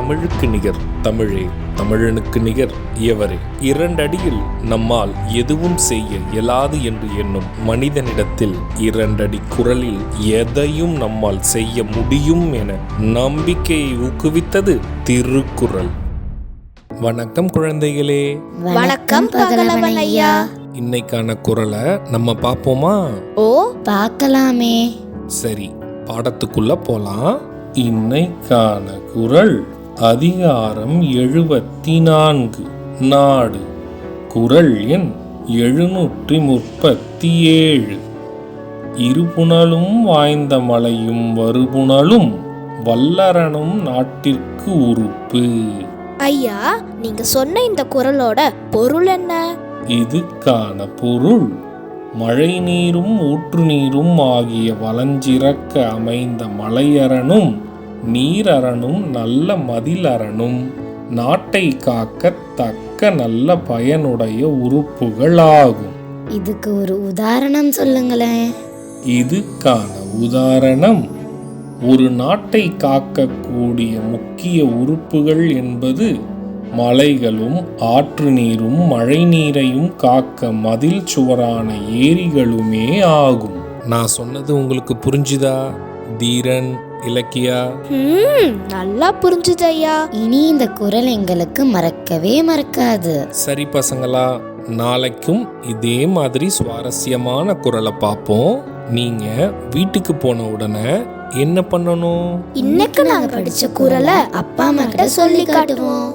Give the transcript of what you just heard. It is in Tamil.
தமிழுக்கு நிகர் தமிழே, தமிழனுக்கு நிகர் எவரே. 2 அடியில் நம்மால் எதுவும் செய்ய இயலாது என்று எண்ணும் மனிதனிடத்தில் 2 அடி குரலில் எதையும் நம்மால் செய்ய முடியும் என நம்பிக்கையை ஊக்குவித்தது திருக்குறள். வணக்கம் குழந்தைகளே. வணக்கம் பகலவன் ஐயா. இன்னைக்கான குறளை நம்ம பார்ப்போமா? ஓ, பார்க்கலாமே. சரி, பாடத்துக்குள்ள போலாம். இன்னைக்கான குறள் அதிகாரம் 74, நாடு. குறள் எண் 737. இருபுணலும் வாய்ந்த மலையும் வருபுணலும் வல்லரணும் நாட்டிற்கு உறுப்பு. ஐயா, நீங்க சொன்ன இந்த குறளோட பொருள் என்ன? இதுக்கான பொருள், மழை நீரும் ஊற்று நீரும் ஆகிய வளஞ்சிறக்க அமைந்த மலையரணும் நீரரணும் நல்ல மதிலரணும் நாட்டை காக்க தக்க நல்ல பயனுடைய உறுப்புகள் ஆகும். இதுக்கு ஒரு உதாரணம் சொல்லுங்களேன். இதுக்கான உதாரணம், ஒரு நாட்டை காக்கக்கூடிய முக்கிய உறுப்புகள் என்பது மலைகளும் ஆற்று நீரும் மழை நீரையும் காக்க மதில் சுவரான ஏரிகளுமே ஆகும். நான் சொன்னது உங்களுக்கு புரிஞ்சுதா தீரன், இலக்கியா? நல்லா புரிஞ்சுது ஐயா. இனி இந்த குறள் எங்களுக்கு மறக்கவே மறக்காது. சரி பசங்களா, நாளைக்கும் இதே மாதிரி சுவாரஸ்யமான குறளை பார்ப்போம். நீங்க வீட்டுக்கு போன உடனே என்ன பண்ணணும்? இன்னைக்கு நாங்க படிச்ச குறளை அப்பா அம்மா கிட்ட சொல்லி காட்டுவோம்.